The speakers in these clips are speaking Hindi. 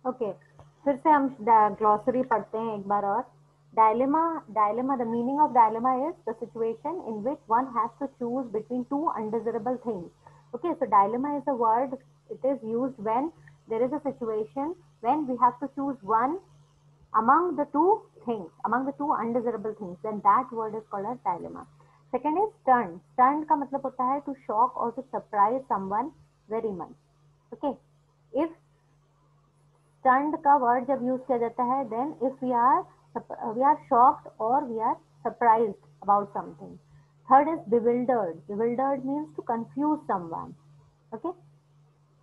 ओके, फिर से हम ग्लॉसरी पढ़ते हैं एक बार और। Dilemma, dilemma, the meaning of dilemma is the situation in which one has to choose between two undesirable things. Okay, so dilemma is a word, it is used when there is a situation when we have to choose one among the two things, among the two undesirable things, then that word is called as dilemma. Second is stunned. Stunned का मतलब होता है to shock or to surprise someone very much. Okay, if stunned का word जब यूज किया जाता है then if we are shocked or we are surprised about something. Third is bewildered. Bewildered means to confuse someone. Okay,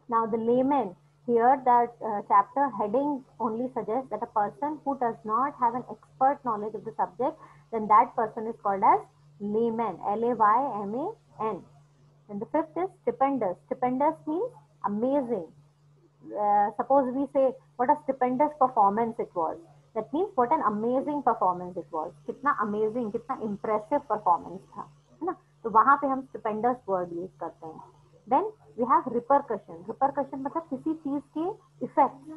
now the layman, here that chapter heading only suggests that a person who does not have an expert knowledge of the subject, then that person is called as layman, Layman. And the fifth is stupendous. Stupendous means amazing. Suppose we say what a stupendous performance it was, that means what an amazing performance it was, कितना amazing, कितना impressive performance था, है ना? तो वहां पे हम stupendous word use करते हैं. Then we have repercussion. Repercussion मतलब किसी चीज के इफेक्ट,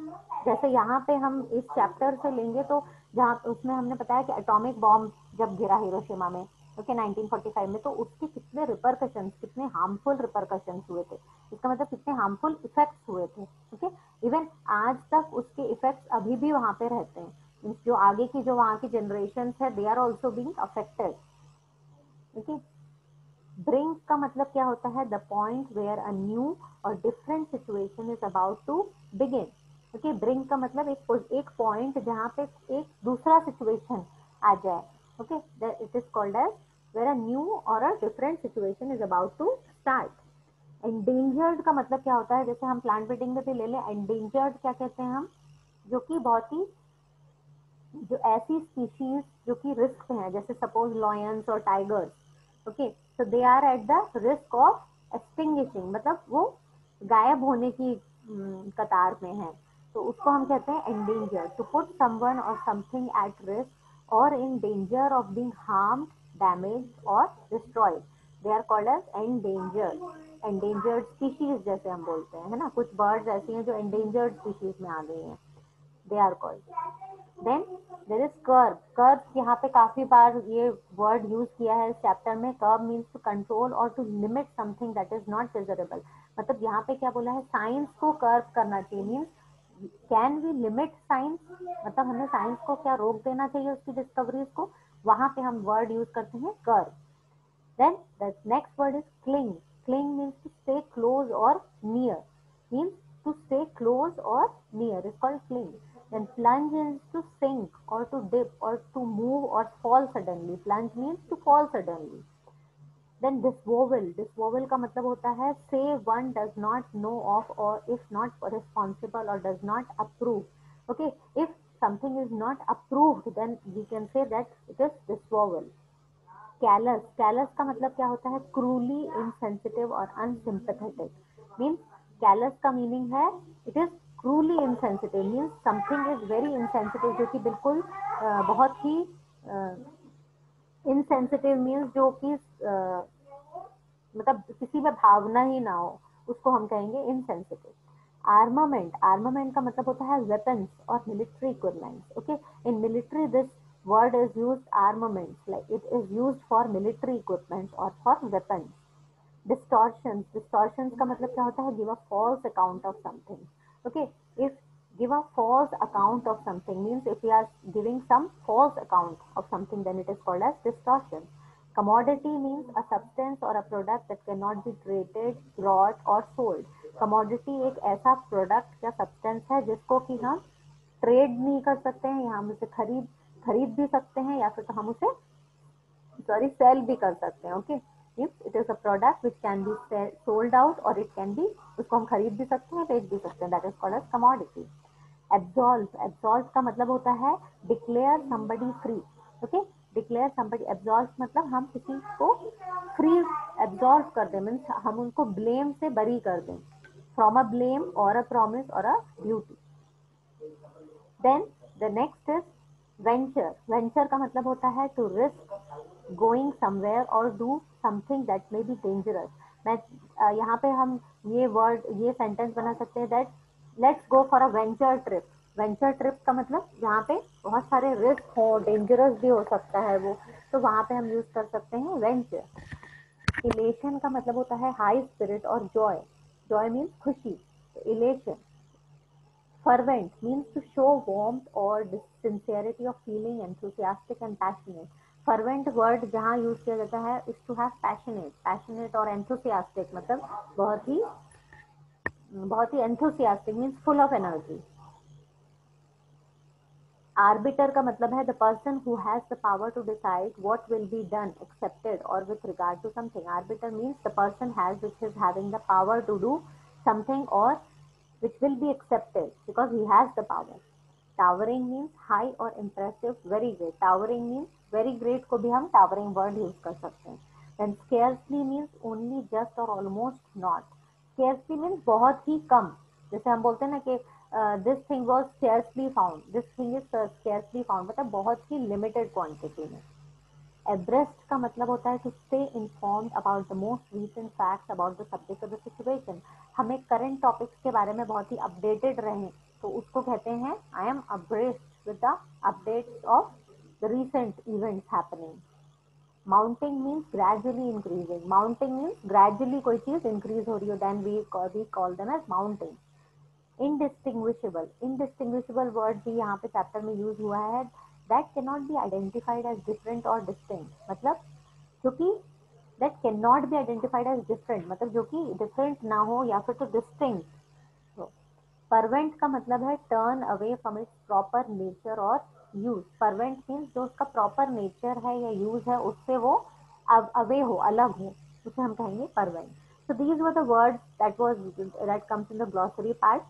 जैसे यहाँ पे हम इस चैप्टर से लेंगे तो जहाँ उसमें हमने बताया कि एटॉमिक बॉम्ब जब गिरा हिरोशिमा में, ओके, 1945 में, तो उसके कितने रिपरकशंस, कितने हार्मफुल रिपरकशंस हुए थे, इसका मतलब कितने हार्मफुल इफेक्ट्स हुए थे। ओके, इवन आज तक उसके इफेक्ट्स अभी भी वहां पे रहते हैं, जो आगे की जो वहां की जनरेशन है they are also being affected. Okay, brink का मतलब क्या होता है, the point where a new or different situation is about to begin. Okay, brink का मतलब एक पॉइंट जहाँ पे एक दूसरा सिचुएशन आ जाए। Okay, it is called as where a new or a different situation is about to start. Endangered का मतलब क्या होता है, जैसे हम प्लांट ब्रीडिंग में भी ले लें, एंडेंजर्ड क्या कहते हैं हम, जो कि बहुत ही, जो ऐसी स्पीशीज जो कि रिस्क पे हैं, जैसे सपोज लॉयंस और tigers. Okay, so they are at the risk of extinguishing, मतलब वो गायब होने की कतार में है, तो उसको हम कहते हैं endanger. To put someone or something at risk or in danger of being harmed, damaged or destroyed, they are called as endangered. Endangered species जैसे हम बोलते हैं, है ना, कुछ बर्ड्स ऐसी हैं जो एंडेंजर्ड स्पीशीज में आ गई हैं, they are called. Then there is curb. Curb यहाँ पे काफी बार ये वर्ड यूज किया है इस चैप्टर में। कर्व मीन्स टू कंट्रोल और to limit something that is not desirable. मतलब यहाँ पे क्या बोला है, साइंस को कर्व करना चाहिए, means can we limit science, मतलब हमें साइंस को क्या रोक देना चाहिए उसकी डिस्कवरीज को, वहां पे हम वर्ड यूज करते हैं curve. Then the next word is cling. Cling means to stay close or near. Means to stay close or near is called cling. Then plunge is to sink or to dip or to move or fall suddenly. Plunge means to fall suddenly. Then disavowal. Disavowal का मतलब होता है say one does not know of or is not responsible or does not approve. Okay, if something is not approved, then we can say that it is disavowal. Callous, callous का मतलब क्या होता है, cruelly insensitive or unsympathetic. Means callous का मीनिंग है it is cruelly insensitive, means something is very insensitive, जो कि बिल्कुल बहुत ही इनसेंसिटिव, मीन्स जो कि मतलब किसी में भावना ही ना हो, उसको हम कहेंगे इनसेंसिटिव। आर्मामेंट, आर्मामेंट का मतलब होता है वेपन्स और military equipments. Okay, in military this word is used armaments, like it is used for military equipment or for weapons. Distortions, distortions का मतलब क्या होता है, give a false account of something. Okay, if give a false account of something means if we are giving some false account of something, then it is called as distortion. Commodity means a substance or a product that cannot be traded, bought or sold. Commodity एक ऐसा product या substance है जिसको कि हम ट्रेड नहीं कर सकते हैं, या हम उसे खरीद खरीद भी सकते हैं, या फिर तो हम उसे सॉरी सेल भी कर सकते हैं। Okay, it is a product which can be sold out और इट कैन बी, उसको हम खरीद भी सकते हैं, बेच भी सकते हैं, that is called as commodity. Absolve, absolve का मतलब होता है declare somebody free. Okay, declare somebody, absolve मतलब हम किसी को फ्री एब्सॉल्व कर दें, मीन्स हम उनको ब्लेम से बरी कर दें, फ्रॉम अ ब्लेम और अ प्रॉमिस और a duty. Then the next is venture. Venture का मतलब होता है टू रिस्क गोइंग समवेयर और do something that may be dangerous. मैं यहाँ पे हम ये वर्ड, ये सेंटेंस बना सकते हैं that let's go for a venture trip. Venture trip का मतलब जहाँ पे बहुत सारे रिस्क हो, डेंजरस भी हो सकता है वो, तो वहां पे हम यूज कर सकते हैं वेंचर। इलेशन का मतलब होता है हाई स्पिरिट और जॉय। जॉय मीन्स खुशी, elation. Fervent means to show warmth or sincerity of feeling, enthusiastic and passionate. Fervent word जहाँ यूज किया जाता है is to have passionate, passionate और enthusiastic मतलब बहुत ही enthusiastic means full of energy. Arbiter का मतलब है the person who has the power to decide what will be done, accepted or with regard to something. Arbiter means the person has which is having the power to do something or which will be accepted because he has the power. Towering means high or impressive, very great. Towering means very great को भी हम towering word use कर सकते हैं. Then scarcely means only just or almost not. Scarcely means बहुत ही कम. जैसे हम बोलते हैं ना कि this thing was scarcely found, this thing is scarcely found मतलब बहुत ही लिमिटेड क्वांटिटी में. एब्रेस्ट का मतलब होता है to stay informed about the most recent facts about the subject of the situation. हमें करंट टॉपिक्स के बारे में बहुत ही अपडेटेड रहें तो उसको कहते हैं I am abreast with the updates of the recent events happening. Mounting means gradually increasing. Mounting means gradually कोई चीज इंक्रीज हो रही हो, then we call them as mounting. Indistinguishable. Indistinguishable word भी यहाँ पे चैप्टर में यूज हुआ है. That can not be identified as different और डिस्टिंक्ट मतलब जो कि that can not be identified as different मतलब जो कि डिफरेंट ना हो या फिर तो डिस्टिंक्ट हो. परवेंट का मतलब है turn away from its proper nature और यूज. परवेंट मीन्स जो उसका प्रॉपर नेचर है या यूज है उससे वो अवे हो, अलग हो, उसे हम कहेंगे परवेंट. So these were the words that comes in the glossary part.